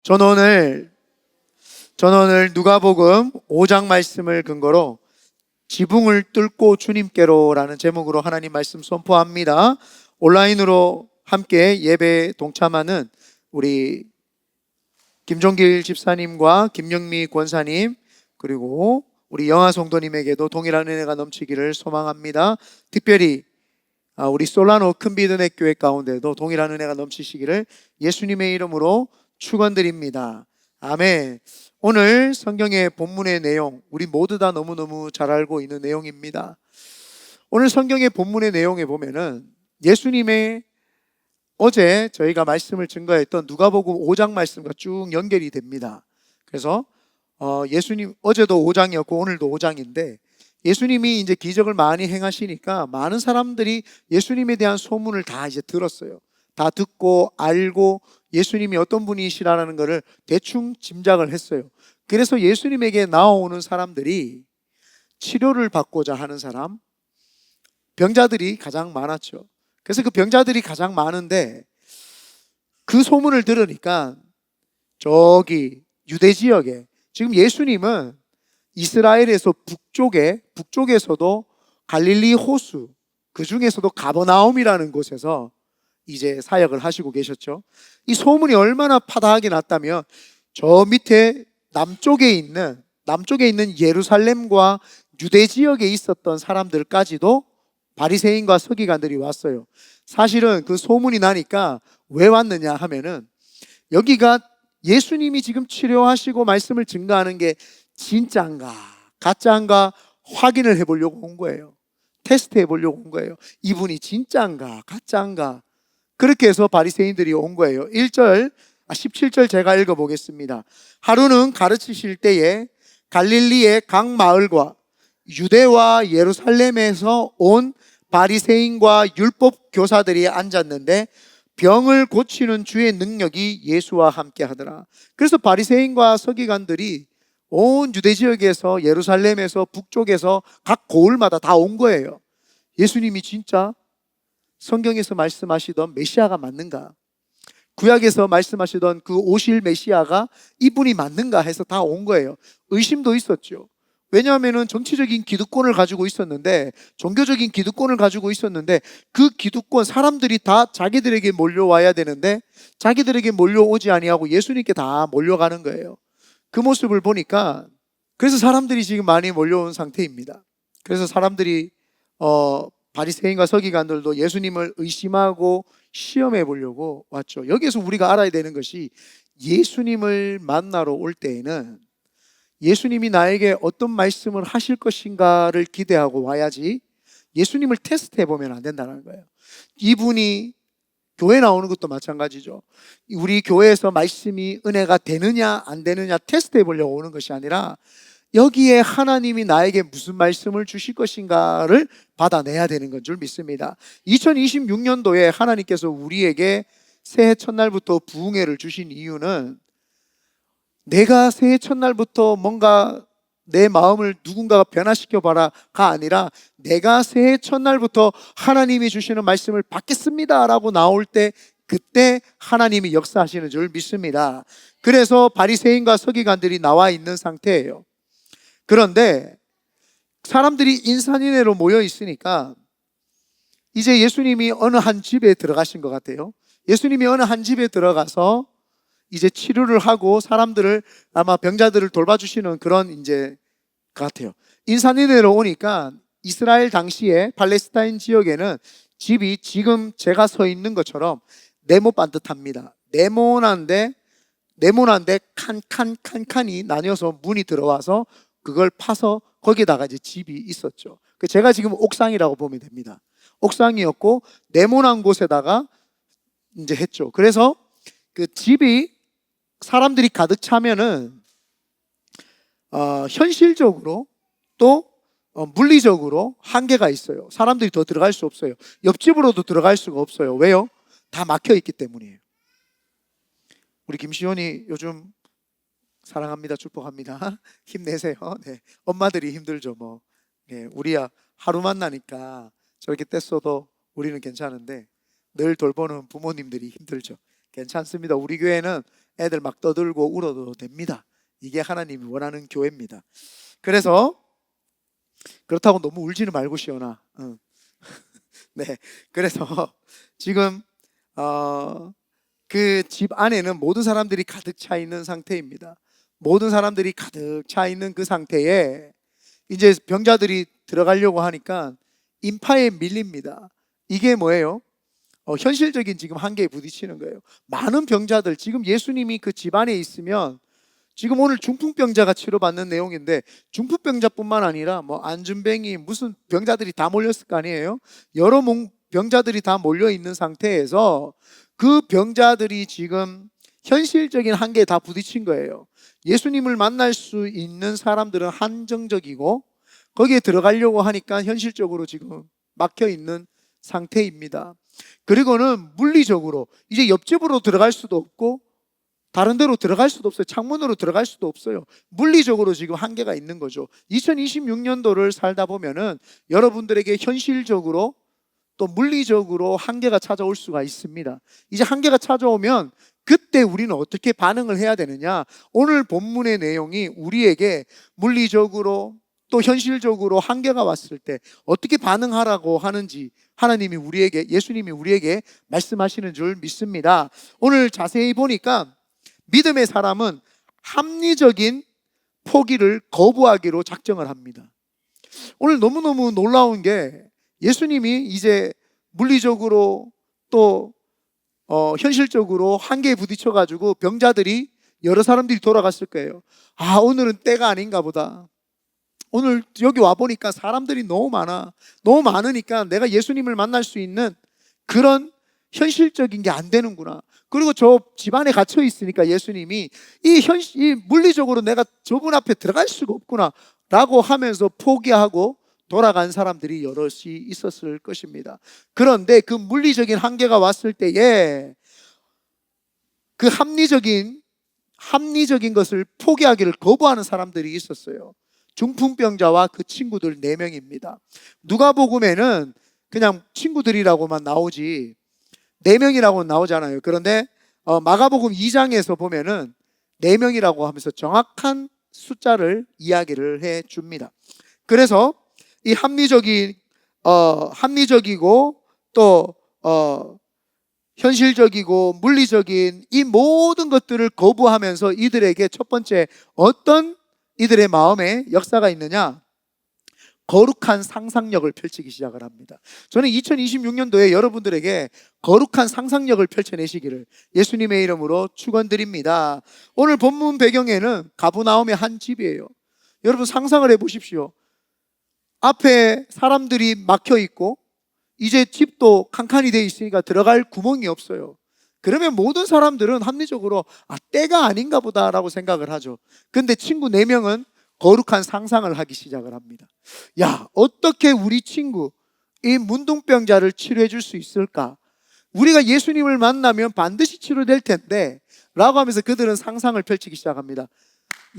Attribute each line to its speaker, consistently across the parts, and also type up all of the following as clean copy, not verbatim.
Speaker 1: 저는 오늘, 저는 오늘 누가복음 5장 말씀을 근거로 지붕을 뚫고 주님께로라는 제목으로 하나님 말씀 선포합니다. 온라인으로 함께 예배에 동참하는 우리 김종길 집사님과 김영미 권사님, 그리고 우리 영아 성도님에게도 동일한 은혜가 넘치기를 소망합니다. 특별히 우리 솔라노 큰비드네 교회 가운데도 동일한 은혜가 넘치시기를 예수님의 이름으로 축원드립니다. 아멘. 오늘 성경의 본문의 내용, 우리 모두 다 너무너무 잘 알고 있는 내용입니다. 오늘 성경의 본문의 내용에 보면은 예수님의 어제 저희가 말씀을 증거했던 누가복음 5장 말씀과 쭉 연결이 됩니다. 그래서 예수님 어제도 5장이었고 오늘도 5장인데, 예수님이 이제 기적을 많이 행하시니까 많은 사람들이 예수님에 대한 소문을 다 이제 들었어요. 다 듣고 알고 예수님이 어떤 분이시라는 것을 대충 짐작을 했어요. 그래서 예수님에게 나오는 사람들이 치료를 받고자 하는 사람, 병자들이 가장 많았죠. 그래서 그 병자들이 가장 많은데, 그 소문을 들으니까 저기 유대 지역에, 지금 예수님은 이스라엘에서 북쪽에서도 갈릴리 호수, 그 중에서도 가버나움이라는 곳에서 이제 사역을 하시고 계셨죠. 이 소문이 얼마나 파다하게 났다면, 저 밑에 남쪽에 있는 예루살렘과 유대 지역에 있었던 사람들까지도 바리새인과 서기관들이 왔어요. 사실은 그 소문이 나니까 왜 왔느냐 하면은, 여기가 예수님이 지금 치료하시고 말씀을 증거하는 게 진짜인가 가짜인가 확인을 해보려고 온 거예요. 테스트 해보려고 온 거예요. 이분이 진짜인가 가짜인가. 그렇게 해서 바리새인들이 온 거예요. 17절 제가 읽어보겠습니다. 하루는 가르치실 때에 갈릴리의 각 마을과 유대와 예루살렘에서 온 바리새인과 율법 교사들이 앉았는데, 병을 고치는 주의 능력이 예수와 함께 하더라. 그래서 바리새인과 서기관들이 온 유대 지역에서, 예루살렘에서, 북쪽에서 각 고을마다 다 온 거예요. 예수님이 진짜 성경에서 말씀하시던 메시아가 맞는가, 구약에서 말씀하시던 그 오실 메시아가 이분이 맞는가 해서 다 온 거예요. 의심도 있었죠. 왜냐하면 정치적인 기득권을 가지고 있었는데, 종교적인 기득권을 가지고 있었는데, 그 기득권, 사람들이 다 자기들에게 몰려와야 되는데 자기들에게 몰려오지 아니하고 예수님께 다 몰려가는 거예요. 그 모습을 보니까, 그래서 사람들이 지금 많이 몰려온 상태입니다. 그래서 사람들이 바리새인과 서기관들도 예수님을 의심하고 시험해 보려고 왔죠. 여기에서 우리가 알아야 되는 것이, 예수님을 만나러 올 때에는 예수님이 나에게 어떤 말씀을 하실 것인가를 기대하고 와야지, 예수님을 테스트해 보면 안 된다는 거예요. 이분이 교회 나오는 것도 마찬가지죠. 우리 교회에서 말씀이 은혜가 되느냐 안 되느냐 테스트해 보려고 오는 것이 아니라, 여기에 하나님이 나에게 무슨 말씀을 주실 것인가를 받아내야 되는 건 줄 믿습니다. 2026년도에 하나님께서 우리에게 새해 첫날부터 부흥회를 주신 이유는, 내가 새해 첫날부터 뭔가 내 마음을 누군가가 변화시켜 봐라가 아니라, 내가 새해 첫날부터 하나님이 주시는 말씀을 받겠습니다 라고 나올 때, 그때 하나님이 역사하시는 줄 믿습니다. 그래서 바리새인과 서기관들이 나와 있는 상태예요. 그런데 사람들이 인산인해로 모여 있으니까 이제 예수님이 어느 한 집에 들어가신 것 같아요. 예수님이 어느 한 집에 들어가서 이제 치료를 하고 사람들을, 아마 병자들을 돌봐주시는 그런 이제 같아요. 인산인해로 오니까 이스라엘 당시에 팔레스타인 지역에는 집이 지금 제가 서 있는 것처럼 네모 반듯합니다. 네모난데 칸칸이 나뉘어서 문이 들어와서 그걸 파서 거기다가 이제 집이 있었죠. 제가 지금 옥상이라고 보면 됩니다. 옥상이었고 네모난 곳에다가 이제 했죠. 그래서 그 집이 사람들이 가득 차면은 현실적으로 또 물리적으로 한계가 있어요. 사람들이 더 들어갈 수 없어요. 옆집으로도 들어갈 수가 없어요. 왜요? 다 막혀 있기 때문이에요. 우리 김시온이 요즘 사랑합니다, 축복합니다. 힘내세요. 네. 엄마들이 힘들죠, 뭐. 네. 우리야 하루 만나니까 저렇게 뗐어도 우리는 괜찮은데, 늘 돌보는 부모님들이 힘들죠. 괜찮습니다. 우리 교회는 애들 막 떠들고 울어도 됩니다. 이게 하나님이 원하는 교회입니다. 그래서 그렇다고 너무 울지는 말고 시원아. 응. 네, 그래서 지금 그 집 안에는 모든 사람들이 가득 차 있는 상태입니다. 모든 사람들이 가득 차 있는 그 상태에 이제 병자들이 들어가려고 하니까 인파에 밀립니다. 이게 뭐예요? 현실적인 지금 한계에 부딪히는 거예요. 많은 병자들, 지금 예수님이 그 집 안에 있으면 지금 오늘 중풍병자가 치료받는 내용인데 중풍병자뿐만 아니라 뭐 안준뱅이 무슨 병자들이 다 몰렸을 거 아니에요. 여러 병자들이 다 몰려 있는 상태에서 그 병자들이 지금 현실적인 한계에 다 부딪힌 거예요. 예수님을 만날 수 있는 사람들은 한정적이고 거기에 들어가려고 하니까 현실적으로 지금 막혀 있는 상태입니다. 그리고는 물리적으로 이제 옆집으로 들어갈 수도 없고 다른 데로 들어갈 수도 없어요. 창문으로 들어갈 수도 없어요. 물리적으로 지금 한계가 있는 거죠. 2026년도를 살다 보면은 여러분들에게 현실적으로 또 물리적으로 한계가 찾아올 수가 있습니다. 이제 한계가 찾아오면 그때 우리는 어떻게 반응을 해야 되느냐? 오늘 본문의 내용이 우리에게 물리적으로 또 현실적으로 한계가 왔을 때 어떻게 반응하라고 하는지 하나님이 우리에게, 예수님이 우리에게 말씀하시는 줄 믿습니다. 오늘 자세히 보니까 믿음의 사람은 합리적인 포기를 거부하기로 작정을 합니다. 오늘 너무너무 놀라운 게 예수님이 이제 물리적으로 또 현실적으로 한계에 부딪혀가지고 병자들이 여러 사람들이 돌아갔을 거예요. 아, 오늘은 때가 아닌가 보다. 오늘 여기 와보니까 사람들이 너무 많아. 너무 많으니까 내가 예수님을 만날 수 있는 그런 현실적인 게 안 되는구나. 그리고 저 집안에 갇혀 있으니까 예수님이 이 물리적으로 내가 저분 앞에 들어갈 수가 없구나 라고 하면서 포기하고 돌아간 사람들이 여럿이 있었을 것입니다. 그런데 그 물리적인 한계가 왔을 때에 그 합리적인 것을 포기하기를 거부하는 사람들이 있었어요. 중풍병자와 그 친구들 4명입니다. 누가복음에는 그냥 친구들이라고만 나오지 4명이라고 나오잖아요. 그런데 마가복음 2장에서 보면은 4명이라고 하면서 정확한 숫자를 이야기를 해 줍니다. 그래서 이 합리적이고 또 현실적이고 물리적인 이 모든 것들을 거부하면서 이들에게 첫 번째 어떤 이들의 마음에 역사가 있느냐? 거룩한 상상력을 펼치기 시작을 합니다. 저는 2026년도에 여러분들에게 거룩한 상상력을 펼쳐내시기를 예수님의 이름으로 축원드립니다. 오늘 본문 배경에는 가브나움의 한 집이에요. 여러분 상상을 해보십시오. 앞에 사람들이 막혀 있고 이제 집도 칸칸이 돼 있으니까 들어갈 구멍이 없어요. 그러면 모든 사람들은 합리적으로 때가 아닌가 보다라고 생각을 하죠. 근데 친구 4명은 거룩한 상상을 하기 시작을 합니다. 야, 어떻게 우리 친구 이 문둥병자를 치료해 줄 수 있을까? 우리가 예수님을 만나면 반드시 치료될 텐데 라고 하면서 그들은 상상을 펼치기 시작합니다.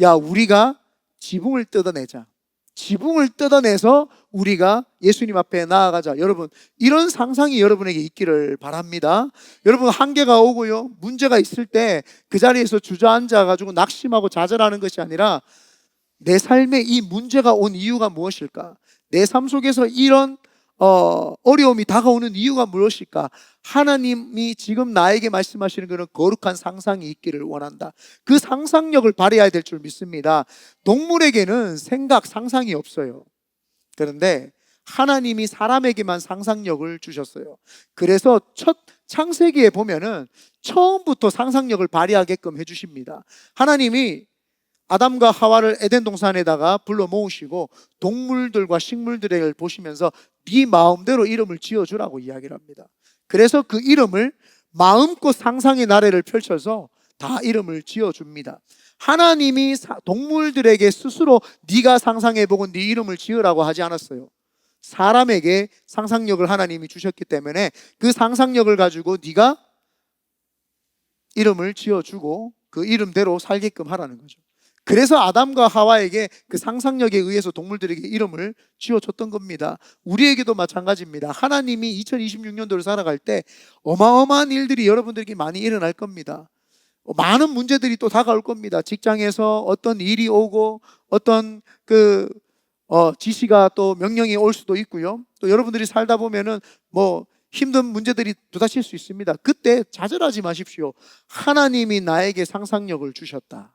Speaker 1: 야, 우리가 지붕을 뜯어내자. 지붕을 뜯어내서 우리가 예수님 앞에 나아가자. 여러분, 이런 상상이 여러분에게 있기를 바랍니다. 여러분, 한계가 오고요, 문제가 있을 때 그 자리에서 주저앉아가지고 낙심하고 좌절하는 것이 아니라 내 삶에 이 문제가 온 이유가 무엇일까? 내 삶 속에서 이런 어려움이 다가오는 이유가 무엇일까? 하나님이 지금 나에게 말씀하시는 것은 거룩한 상상이 있기를 원한다. 그 상상력을 발휘해야 될 줄 믿습니다. 동물에게는 생각, 상상이 없어요. 그런데 하나님이 사람에게만 상상력을 주셨어요. 그래서 첫 창세기에 보면은 처음부터 상상력을 발휘하게끔 해주십니다. 하나님이 아담과 하와를 에덴 동산에다가 불러 모으시고 동물들과 식물들을 보시면서 네 마음대로 이름을 지어주라고 이야기를 합니다. 그래서 그 이름을 마음껏 상상의 나래를 펼쳐서 다 이름을 지어줍니다. 하나님이 동물들에게 스스로 네가 상상해보고 네 이름을 지으라고 하지 않았어요. 사람에게 상상력을 하나님이 주셨기 때문에 그 상상력을 가지고 네가 이름을 지어주고 그 이름대로 살게끔 하라는 거죠. 그래서 아담과 하와에게 그 상상력에 의해서 동물들에게 이름을 지어줬던 겁니다. 우리에게도 마찬가지입니다. 하나님이 2026년도를 살아갈 때 어마어마한 일들이 여러분들에게 많이 일어날 겁니다. 많은 문제들이 또 다가올 겁니다. 직장에서 어떤 일이 오고 어떤 지시가 또 명령이 올 수도 있고요. 또 여러분들이 살다 보면은 뭐 힘든 문제들이 부딪힐 수 있습니다. 그때 좌절하지 마십시오. 하나님이 나에게 상상력을 주셨다.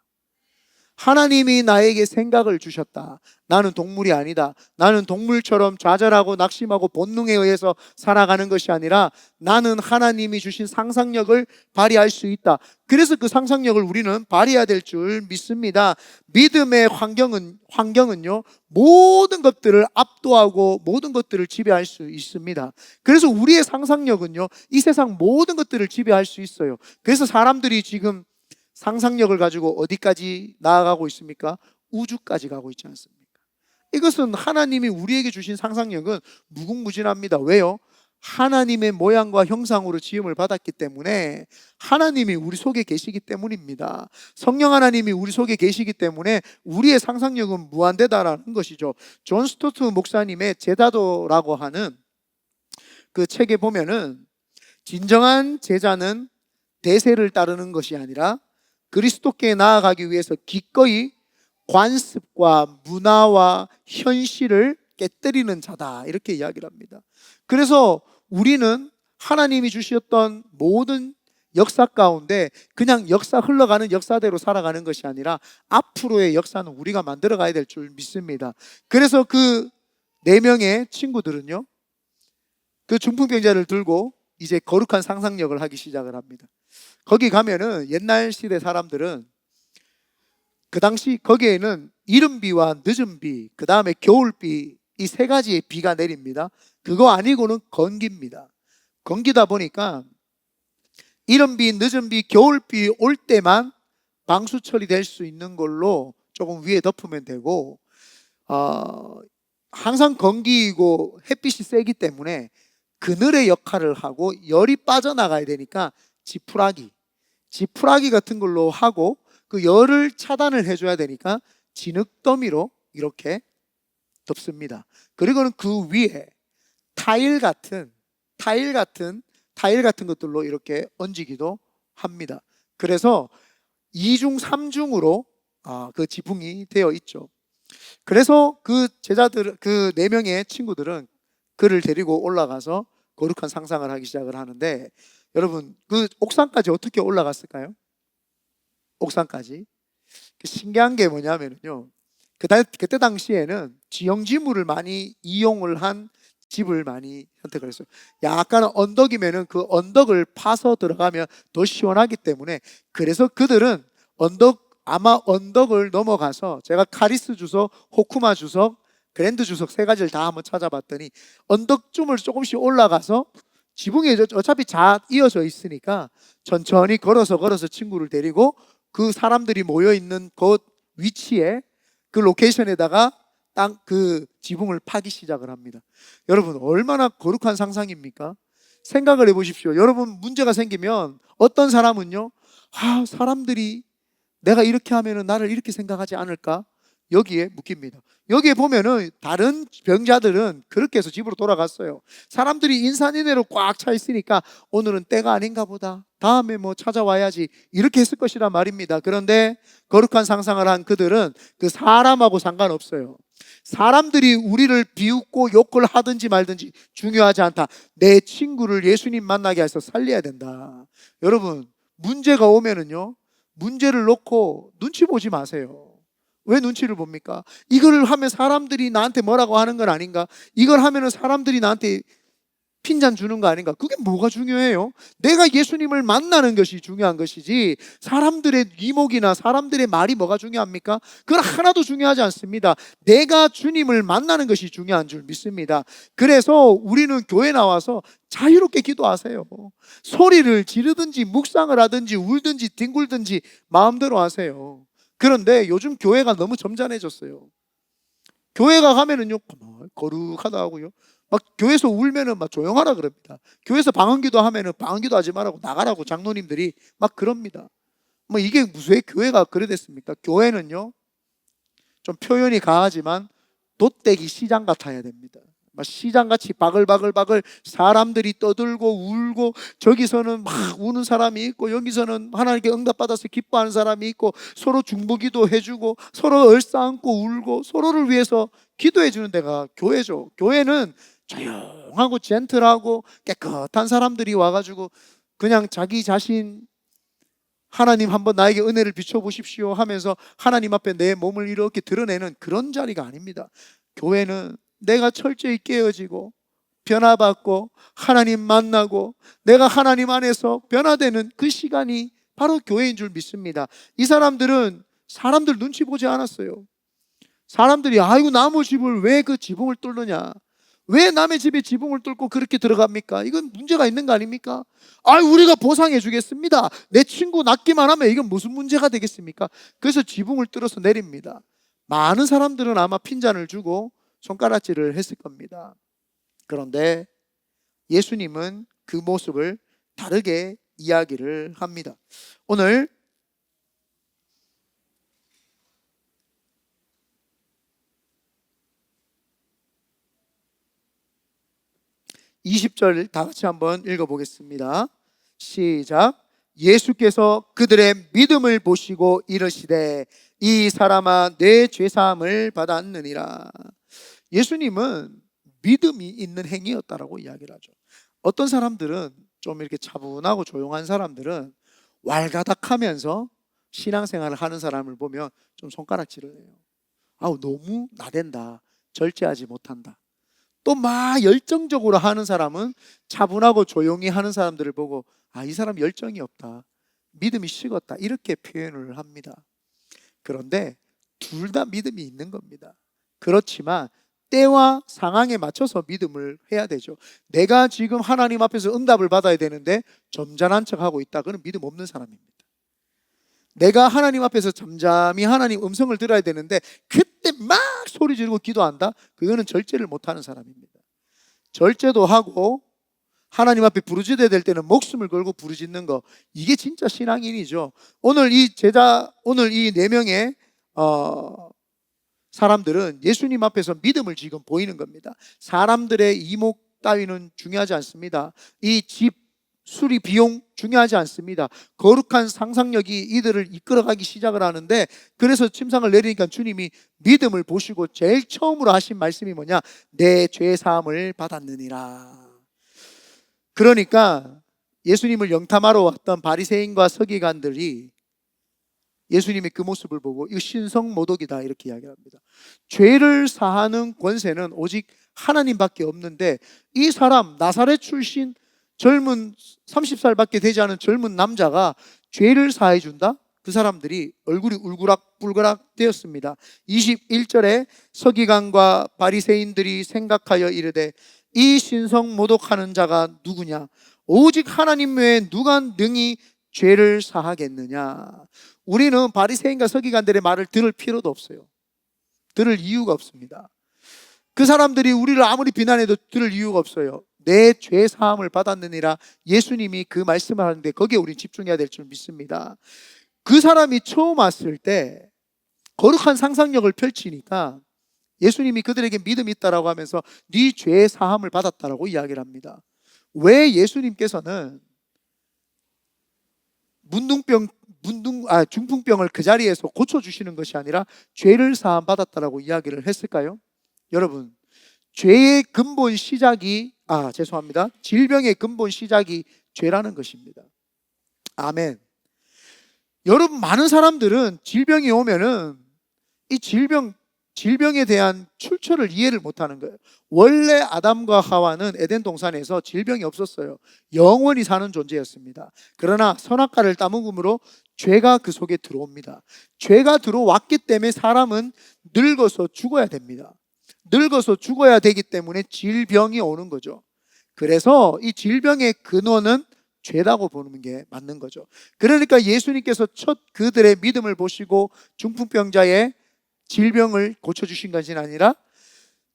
Speaker 1: 하나님이 나에게 생각을 주셨다. 나는 동물이 아니다. 나는 동물처럼 좌절하고 낙심하고 본능에 의해서 살아가는 것이 아니라 나는 하나님이 주신 상상력을 발휘할 수 있다. 그래서 그 상상력을 우리는 발휘해야 될 줄 믿습니다. 믿음의 환경은요, 모든 것들을 압도하고 모든 것들을 지배할 수 있습니다. 그래서 우리의 상상력은요, 이 세상 모든 것들을 지배할 수 있어요. 그래서 사람들이 지금 상상력을 가지고 어디까지 나아가고 있습니까? 우주까지 가고 있지 않습니까? 이것은 하나님이 우리에게 주신 상상력은 무궁무진합니다. 왜요? 하나님의 모양과 형상으로 지음을 받았기 때문에, 하나님이 우리 속에 계시기 때문입니다. 성령 하나님이 우리 속에 계시기 때문에 우리의 상상력은 무한대다라는 것이죠. 존 스토트 목사님의 제자도라고 하는 그 책에 보면은, 진정한 제자는 대세를 따르는 것이 아니라 그리스도께 나아가기 위해서 기꺼이 관습과 문화와 현실을 깨뜨리는 자다, 이렇게 이야기를 합니다. 그래서 우리는 하나님이 주셨던 모든 역사 가운데 그냥 역사 흘러가는 역사대로 살아가는 것이 아니라 앞으로의 역사는 우리가 만들어 가야 될 줄 믿습니다. 그래서 그 4명의 친구들은요, 그 중풍병자를 들고 이제 거룩한 상상력을 하기 시작을 합니다. 거기 가면은 옛날 시대 사람들은 그 당시 거기에는 이른비와 늦은비, 그 다음에 겨울비, 이 3가지의 비가 내립니다. 그거 아니고는 건기입니다. 건기다 보니까 이른비, 늦은비, 겨울비 올 때만 방수 처리될 수 있는 걸로 조금 위에 덮으면 되고, 항상 건기이고 햇빛이 세기 때문에 그늘의 역할을 하고 열이 빠져나가야 되니까 지푸라기 같은 걸로 하고, 그 열을 차단을 해줘야 되니까 진흙더미로 이렇게 덮습니다. 그리고는 그 위에 타일 같은 것들로 이렇게 얹기도 합니다. 그래서 2중 3중으로 그 지붕이 되어 있죠. 그래서 그 제자들, 그 4명의 친구들은 그를 데리고 올라가서 거룩한 상상을 하기 시작을 하는데, 여러분, 그 옥상까지 어떻게 올라갔을까요? 옥상까지. 신기한 게 뭐냐면요, 그때 당시에는 지형지물을 많이 이용을 한 집을 많이 선택을 했어요. 약간 언덕이면은 그 언덕을 파서 들어가면 더 시원하기 때문에, 그래서 그들은 언덕을 넘어가서, 제가 카리스 주석, 호쿠마 주석, 그랜드 주석 3가지를 다 한번 찾아봤더니, 언덕쯤을 조금씩 올라가서 지붕이 어차피 잘 이어져 있으니까 천천히 걸어서 친구를 데리고 그 사람들이 모여있는 그 위치에, 그 로케이션에다가 그 지붕을 파기 시작을 합니다. 여러분, 얼마나 거룩한 상상입니까? 생각을 해보십시오. 여러분, 문제가 생기면 어떤 사람은요, 사람들이 내가 이렇게 하면은 나를 이렇게 생각하지 않을까? 여기에 묶입니다. 여기에 보면은 다른 병자들은 그렇게 해서 집으로 돌아갔어요. 사람들이 인산인해로 꽉 차 있으니까 오늘은 때가 아닌가 보다, 다음에 뭐 찾아와야지, 이렇게 했을 것이란 말입니다. 그런데 거룩한 상상을 한 그들은 그 사람하고 상관없어요. 사람들이 우리를 비웃고 욕을 하든지 말든지 중요하지 않다. 내 친구를 예수님 만나게 해서 살려야 된다. 여러분, 문제가 오면은요, 문제를 놓고 눈치 보지 마세요. 왜 눈치를 봅니까? 이걸 하면 사람들이 나한테 뭐라고 하는 건 아닌가? 이걸 하면은 사람들이 나한테 핀잔 주는 거 아닌가? 그게 뭐가 중요해요? 내가 예수님을 만나는 것이 중요한 것이지, 사람들의 이목이나 사람들의 말이 뭐가 중요합니까? 그건 하나도 중요하지 않습니다. 내가 주님을 만나는 것이 중요한 줄 믿습니다. 그래서 우리는 교회 나와서 자유롭게 기도하세요. 소리를 지르든지 묵상을 하든지 울든지 뒹굴든지 마음대로 하세요. 그런데 요즘 교회가 너무 점잖해졌어요. 교회가 가면은요, 거룩하다 하고요, 막 교회에서 울면은 막 조용하라 그럽니다. 교회에서 방언기도 하면은 방언기도 하지 말라고 나가라고 장로님들이 막 그럽니다. 뭐 이게 무슨 교회가 그래 됐습니까? 교회는요, 좀 표현이 강하지만 돗대기 시장 같아야 됩니다. 막 시장같이 바글바글바글 사람들이 떠들고 울고, 저기서는 막 우는 사람이 있고 여기서는 하나님께 응답받아서 기뻐하는 사람이 있고, 서로 중보기도 해주고 서로 얼싸안고 울고 서로를 위해서 기도해 주는 데가 교회죠. 교회는 조용하고 젠틀하고 깨끗한 사람들이 와가지고 그냥 자기 자신, 하나님 한번 나에게 은혜를 비춰보십시오 하면서 하나님 앞에 내 몸을 이렇게 드러내는 그런 자리가 아닙니다. 교회는 내가 철저히 깨어지고 변화받고 하나님 만나고 내가 하나님 안에서 변화되는 그 시간이 바로 교회인 줄 믿습니다. 이 사람들은 사람들 눈치 보지 않았어요. 사람들이 아이고 나무 집을 왜 그 지붕을 뚫느냐, 왜 남의 집에 지붕을 뚫고 그렇게 들어갑니까? 이건 문제가 있는 거 아닙니까? 우리가 보상해 주겠습니다. 내 친구 낫기만 하면 이건 무슨 문제가 되겠습니까? 그래서 지붕을 뚫어서 내립니다. 많은 사람들은 아마 핀잔을 주고 손가락질을 했을 겁니다. 그런데 예수님은 그 모습을 다르게 이야기를 합니다. 오늘 20절 다 같이 한번 읽어보겠습니다. 시작. 예수께서 그들의 믿음을 보시고 이르시되 이 사람아 내 죄사함을 받았느니라. 예수님은 믿음이 있는 행위였다라고 이야기를 하죠. 어떤 사람들은 좀 이렇게 차분하고 조용한 사람들은 왈가닥하면서 신앙생활을 하는 사람을 보면 좀 손가락질을 해요. 너무 나댄다, 절제하지 못한다. 또 막 열정적으로 하는 사람은 차분하고 조용히 하는 사람들을 보고 이 사람 열정이 없다, 믿음이 식었다, 이렇게 표현을 합니다. 그런데 둘 다 믿음이 있는 겁니다. 그렇지만 때와 상황에 맞춰서 믿음을 해야 되죠. 내가 지금 하나님 앞에서 응답을 받아야 되는데 점잖은 척하고 있다, 그건 믿음 없는 사람입니다. 내가 하나님 앞에서 잠잠히 하나님 음성을 들어야 되는데 그때 막 소리 지르고 기도한다, 그거는 절제를 못하는 사람입니다. 절제도 하고 하나님 앞에 부르짖어야 될 때는 목숨을 걸고 부르짖는 거, 이게 진짜 신앙인이죠. 오늘 이 4명의 사람들은 예수님 앞에서 믿음을 지금 보이는 겁니다. 사람들의 이목 따위는 중요하지 않습니다. 이 집 수리 비용 중요하지 않습니다. 거룩한 상상력이 이들을 이끌어가기 시작을 하는데, 그래서 침상을 내리니까 주님이 믿음을 보시고 제일 처음으로 하신 말씀이 뭐냐? 내 죄사함을 받았느니라. 그러니까 예수님을 영탐하러 왔던 바리새인과 서기관들이 예수님의 그 모습을 보고 이거 신성모독이다 이렇게 이야기합니다. 죄를 사하는 권세는 오직 하나님밖에 없는데 이 사람 나사렛 출신 젊은 30살밖에 되지 않은 젊은 남자가 죄를 사해 준다? 그 사람들이 얼굴이 울그락불그락 되었습니다. 21절에 서기관과 바리새인들이 생각하여 이르되 이 신성모독하는 자가 누구냐? 오직 하나님 외에 누가 능히 죄를 사하겠느냐? 우리는 바리새인과 서기관들의 말을 들을 필요도 없어요. 들을 이유가 없습니다. 그 사람들이 우리를 아무리 비난해도 들을 이유가 없어요. 내 죄 사함을 받았느니라, 예수님이 그 말씀을 하는데 거기에 우리 집중해야 될 줄 믿습니다. 그 사람이 처음 왔을 때 거룩한 상상력을 펼치니까 예수님이 그들에게 믿음이 있다라고 하면서 네 죄 사함을 받았다라고 이야기를 합니다. 왜 예수님께서는 중풍병을 그 자리에서 고쳐주시는 것이 아니라 죄를 사함 받았다라고 이야기를 했을까요? 여러분, 죄의 근본 시작이 질병의 근본 시작이 죄라는 것입니다. 아멘. 여러분, 많은 사람들은 질병이 오면은 이 질병에 대한 출처를 이해를 못하는 거예요. 원래 아담과 하와는 에덴 동산에서 질병이 없었어요. 영원히 사는 존재였습니다. 그러나 선악과를 따먹음으로 죄가 그 속에 들어옵니다. 죄가 들어왔기 때문에 사람은 늙어서 죽어야 됩니다. 늙어서 죽어야 되기 때문에 질병이 오는 거죠. 그래서 이 질병의 근원은 죄라고 보는 게 맞는 거죠. 그러니까 예수님께서 첫 그들의 믿음을 보시고 중풍병자의 질병을 고쳐주신 것이 아니라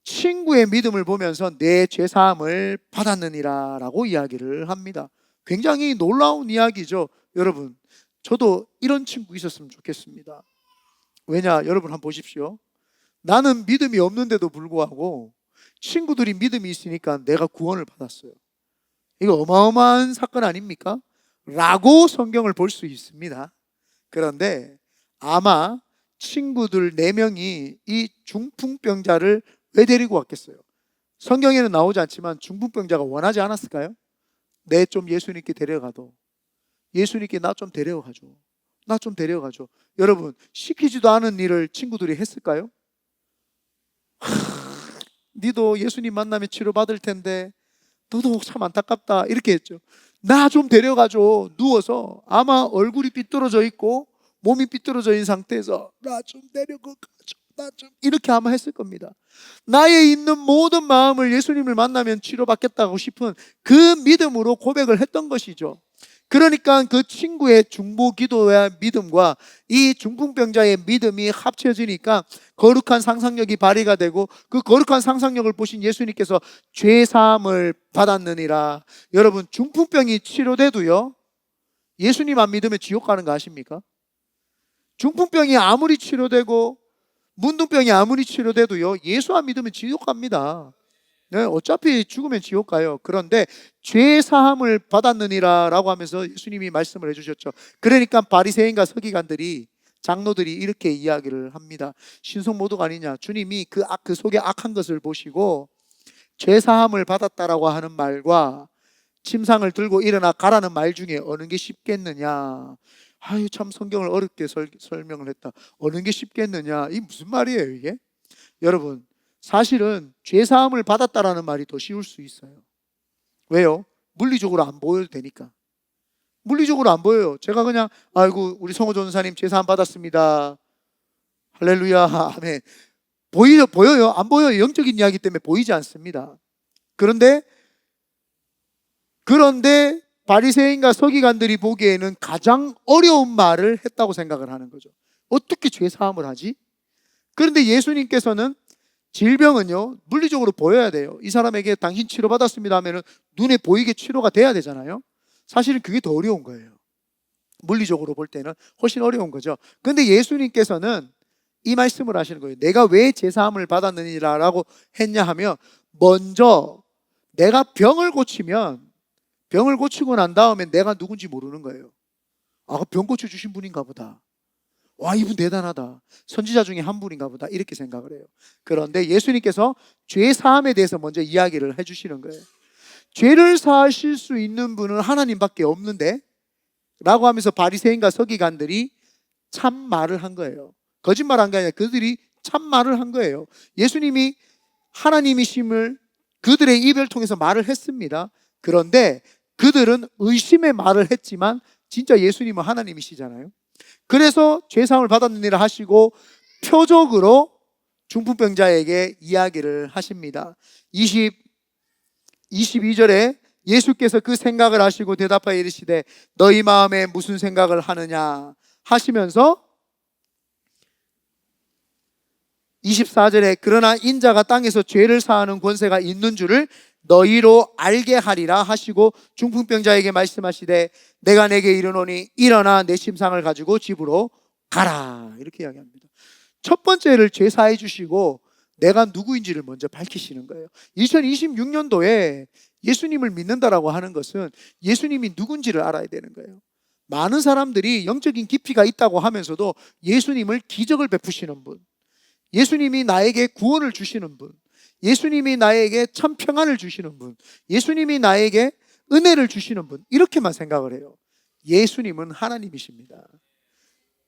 Speaker 1: 친구의 믿음을 보면서 내 죄사함을 받았느니라 라고 이야기를 합니다. 굉장히 놀라운 이야기죠. 여러분, 저도 이런 친구 있었으면 좋겠습니다. 왜냐, 여러분 한번 보십시오. 나는 믿음이 없는데도 불구하고 친구들이 믿음이 있으니까 내가 구원을 받았어요. 이거 어마어마한 사건 아닙니까? 라고 성경을 볼 수 있습니다. 그런데 아마 친구들 4명이 이 중풍병자를 왜 데리고 왔겠어요? 성경에는 나오지 않지만 중풍병자가 원하지 않았을까요? 내 좀 예수님께 데려가도, 예수님께 나 좀 데려가줘, 나 좀 데려가줘. 여러분, 시키지도 않은 일을 친구들이 했을까요? 니도 예수님 만나면 치료받을 텐데 너도 참 안타깝다 이렇게 했죠. 나 좀 데려가줘. 누워서 아마 얼굴이 삐뚤어져 있고 몸이 삐뚤어져 있는 상태에서 나 좀 데려가줘, 나 좀, 이렇게 아마 했을 겁니다. 나의 있는 모든 마음을 예수님을 만나면 치료받겠다고 싶은 그 믿음으로 고백을 했던 것이죠. 그러니까 그 친구의 중보 기도의 믿음과 이 중풍병자의 믿음이 합쳐지니까 거룩한 상상력이 발휘가 되고, 그 거룩한 상상력을 보신 예수님께서 죄사함을 받았느니라. 여러분, 중풍병이 치료돼도요, 예수님 안 믿으면 지옥 가는 거 아십니까? 중풍병이 아무리 치료되고 문둥병이 아무리 치료돼도요, 예수 안 믿으면 지옥 갑니다. 네, 어차피 죽으면 지옥 가요. 그런데 죄 사함을 받았느니라 라고 하면서 예수님이 말씀을 해주셨죠. 그러니까 바리새인과 서기관들이, 장로들이 이렇게 이야기를 합니다. 신성모독 아니냐. 주님이 그 속에 악한 것을 보시고 죄 사함을 받았다라고 하는 말과 침상을 들고 일어나 가라는 말 중에 어느 게 쉽겠느냐. 아유, 참 성경을 어렵게 설명을 했다. 어느 게 쉽겠느냐. 이게 무슨 말이에요 이게? 여러분, 사실은 죄사함을 받았다라는 말이 더 쉬울 수 있어요. 왜요? 물리적으로 안 보여도 되니까. 물리적으로 안 보여요. 제가 그냥 아이고 우리 성호 전사님 죄사함 받았습니다, 할렐루야, 아멘. 보여요? 안 보여요? 영적인 이야기 때문에 보이지 않습니다. 그런데 바리새인과 서기관들이 보기에는 가장 어려운 말을 했다고 생각을 하는 거죠. 어떻게 죄사함을 하지? 그런데 예수님께서는 질병은요, 물리적으로 보여야 돼요. 이 사람에게 당신 치료받았습니다 하면은 눈에 보이게 치료가 돼야 되잖아요. 사실은 그게 더 어려운 거예요. 물리적으로 볼 때는 훨씬 어려운 거죠. 그런데 예수님께서는 이 말씀을 하시는 거예요. 내가 왜 제사함을 받았느니라고 했냐 하면, 먼저 내가 병을 고치면, 병을 고치고 난 다음에 내가 누군지 모르는 거예요. 아, 병 고쳐주신 분인가 보다. 와, 이분 대단하다. 선지자 중에 한 분인가 보다. 이렇게 생각을 해요. 그런데 예수님께서 죄 사함에 대해서 먼저 이야기를 해주시는 거예요. 죄를 사하실 수 있는 분은 하나님밖에 없는데 라고 하면서 바리새인과 서기관들이 참 말을 한 거예요. 거짓말한 게 아니라 그들이 참 말을 한 거예요. 예수님이 하나님이심을 그들의 입을 통해서 말을 했습니다. 그런데 그들은 의심의 말을 했지만 진짜 예수님은 하나님이시잖아요. 그래서 죄사함을 받았느니라 하시고 표적으로 중풍병자에게 이야기를 하십니다. 22절에 예수께서 그 생각을 하시고 대답하여 이르시되 너희 마음에 무슨 생각을 하느냐 하시면서 24절에 그러나 인자가 땅에서 죄를 사하는 권세가 있는 줄을 너희로 알게 하리라 하시고 중풍병자에게 말씀하시되 내가 내게 이르노니 일어나 내 침상을 가지고 집으로 가라, 이렇게 이야기합니다. 첫 번째를 죄 사해 주시고 내가 누구인지를 먼저 밝히시는 거예요. 2026년도에 예수님을 믿는다라고 하는 것은 예수님이 누군지를 알아야 되는 거예요. 많은 사람들이 영적인 깊이가 있다고 하면서도 예수님을 기적을 베푸시는 분, 예수님이 나에게 구원을 주시는 분, 예수님이 나에게 참 평안을 주시는 분, 예수님이 나에게 은혜를 주시는 분, 이렇게만 생각을 해요. 예수님은 하나님이십니다.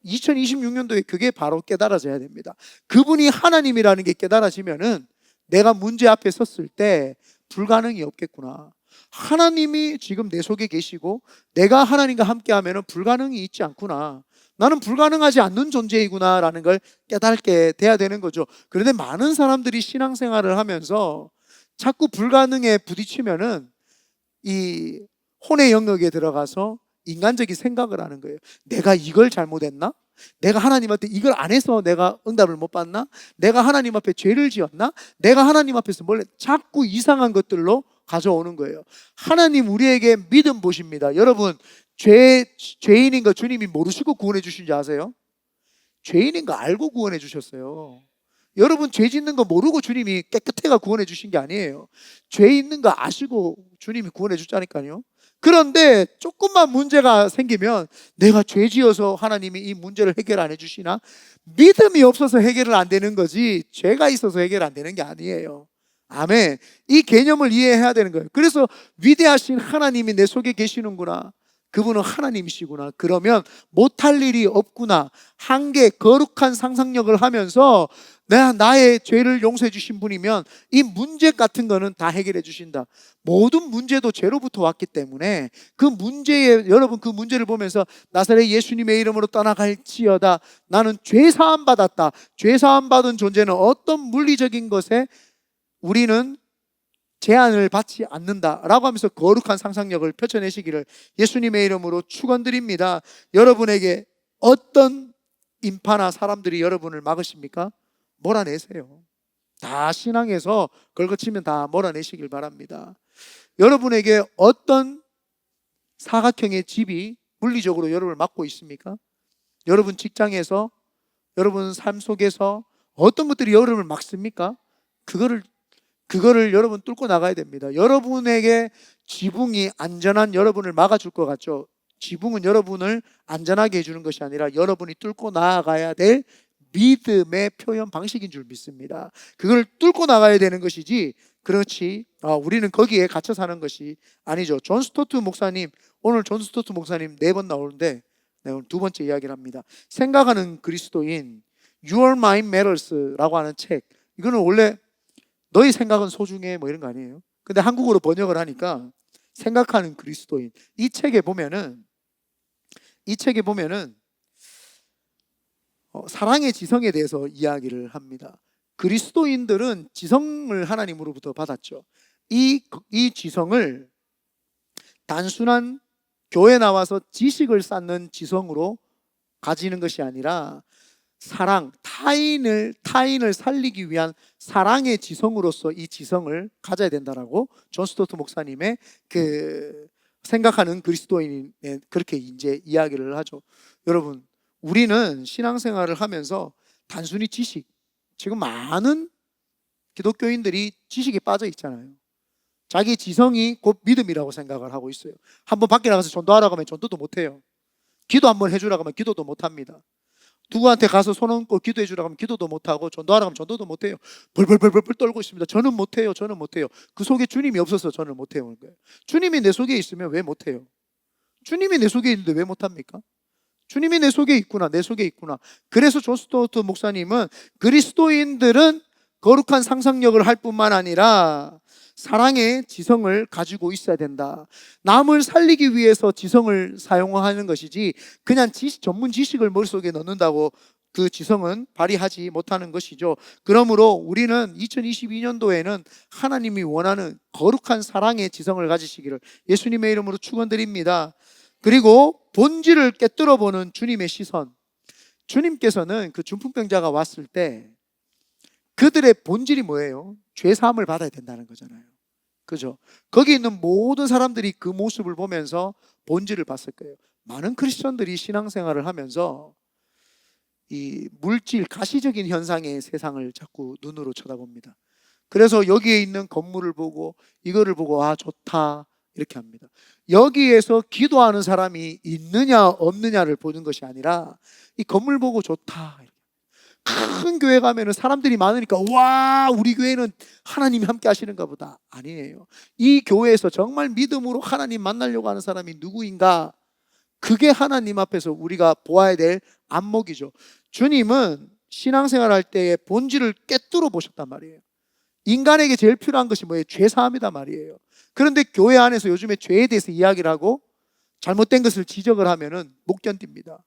Speaker 1: 2026년도에 그게 바로 깨달아져야 됩니다. 그분이 하나님이라는 게 깨달아지면은 내가 문제 앞에 섰을 때 불가능이 없겠구나. 하나님이 지금 내 속에 계시고 내가 하나님과 함께 하면은 불가능이 있지 않구나. 나는 불가능하지 않는 존재이구나 라는 걸 깨닫게 돼야 되는 거죠. 그런데 많은 사람들이 신앙생활을 하면서 자꾸 불가능에 부딪히면은 이 혼의 영역에 들어가서 인간적인 생각을 하는 거예요. 내가 이걸 잘못했나? 내가 하나님한테 이걸 안 해서 내가 응답을 못 받나? 내가 하나님 앞에 죄를 지었나? 내가 하나님 앞에서 뭘 자꾸 이상한 것들로 가져오는 거예요. 하나님 우리에게 믿음 보십니다. 여러분, 죄인인 거 주님이 모르시고 구원해 주신 줄 아세요? 죄인인 거 알고 구원해 주셨어요. 여러분 죄 짓는 거 모르고 주님이 깨끗해가 구원해 주신 게 아니에요. 죄 있는 거 아시고 주님이 구원해 주자니까요. 그런데 조금만 문제가 생기면 내가 죄 지어서 하나님이 이 문제를 해결 안 해주시나? 믿음이 없어서 해결을 안 되는 거지 죄가 있어서 해결 안 되는 게 아니에요. 아멘. 이 개념을 이해해야 되는 거예요. 그래서 위대하신 하나님이 내 속에 계시는구나, 그분은 하나님이시구나, 그러면 못할 일이 없구나, 한계 거룩한 상상력을 하면서 나의 죄를 용서해 주신 분이면 이 문제 같은 거는 다 해결해 주신다. 모든 문제도 죄로부터 왔기 때문에 그 문제에, 여러분 그 문제를 보면서 나사렛 예수님의 이름으로 떠나갈지어다, 나는 죄 사함 받았다. 죄 사함 받은 존재는 어떤 물리적인 것에 우리는 제한을 받지 않는다라고 하면서 거룩한 상상력을 펼쳐내시기를 예수님의 이름으로 축원드립니다. 여러분에게 어떤 인파나 사람들이 여러분을 막으십니까? 몰아내세요. 다 신앙에서 걸거치면 다 몰아내시길 바랍니다. 여러분에게 어떤 사각형의 집이 물리적으로 여러분을 막고 있습니까? 여러분 직장에서, 여러분 삶 속에서 어떤 것들이 여러분을 막습니까? 그거를 여러분 뚫고 나가야 됩니다. 여러분에게 지붕이 안전한 여러분을 막아줄 것 같죠? 지붕은 여러분을 안전하게 해주는 것이 아니라 여러분이 뚫고 나아가야 될 믿음의 표현 방식인 줄 믿습니다. 그걸 뚫고 나가야 되는 것이지, 그렇지 우리는 거기에 갇혀 사는 것이 아니죠. 존 스토트 목사님, 오늘 존 스토트 목사님 4번 나오는데 오늘 2번째 이야기를 합니다. 생각하는 그리스도인 Your Mind Matters라고 하는 책, 이거는 원래 너의 생각은 소중해 뭐 이런 거 아니에요? 근데 한국어로 번역을 하니까 생각하는 그리스도인, 이 책에 보면은 사랑의 지성에 대해서 이야기를 합니다. 그리스도인들은 지성을 하나님으로부터 받았죠. 이 지성을 단순한 교회 나와서 지식을 쌓는 지성으로 가지는 것이 아니라 사랑, 타인을 살리기 위한 사랑의 지성으로서 이 지성을 가져야 된다라고 존 스토트 목사님의 그 생각하는 그리스도인에 그렇게 이제 이야기를 하죠. 여러분, 우리는 신앙생활을 하면서 단순히 지식, 지금 많은 기독교인들이 지식에 빠져 있잖아요. 자기 지성이 곧 믿음이라고 생각을 하고 있어요. 한번 밖에 나가서 전도하라고 하면 전도도 못해요. 기도 한번 해주라고 하면 기도도 못합니다. 누구한테 가서 손 얹고 기도해 주라고 하면 기도도 못하고, 전도하라고 하면 전도도 못해요. 벌벌 떨고 있습니다. 저는 못해요. 그 속에 주님이 없어서 저는 못해요. 주님이 내 속에 있으면 왜 못해요? 주님이 내 속에 있는데 왜 못합니까? 주님이 내 속에 있구나. 그래서 존 스토트 목사님은 그리스도인들은 거룩한 상상력을 할 뿐만 아니라 사랑의 지성을 가지고 있어야 된다. 남을 살리기 위해서 지성을 사용하는 것이지 그냥 전문 지식을 머릿속에 넣는다고 그 지성은 발휘하지 못하는 것이죠. 그러므로 우리는 2022년도에는 하나님이 원하는 거룩한 사랑의 지성을 가지시기를 예수님의 이름으로 축원드립니다. 그리고 본질을 깨뜨려 보는 주님의 시선. 주님께서는 그 중풍병자가 왔을 때 그들의 본질이 뭐예요? 죄사함을 받아야 된다는 거잖아요. 그죠? 거기 있는 모든 사람들이 그 모습을 보면서 본질을 봤을 거예요. 많은 크리스천들이 신앙생활을 하면서 이 물질, 가시적인 현상의 세상을 자꾸 눈으로 쳐다봅니다. 그래서 여기에 있는 건물을 보고 이거를 보고 좋다 이렇게 합니다. 여기에서 기도하는 사람이 있느냐 없느냐를 보는 것이 아니라 이 건물 보고 좋다, 큰 교회 가면은 사람들이 많으니까 와, 우리 교회는 하나님이 함께 하시는가 보다. 아니에요. 이 교회에서 정말 믿음으로 하나님 만나려고 하는 사람이 누구인가? 그게 하나님 앞에서 우리가 보아야 될 안목이죠. 주님은 신앙생활 할 때의 본질을 깨뜨려 보셨단 말이에요. 인간에게 제일 필요한 것이 뭐예요? 죄사함이단 말이에요. 그런데 교회 안에서 요즘에 죄에 대해서 이야기를 하고 잘못된 것을 지적을 하면은 못 견딥니다.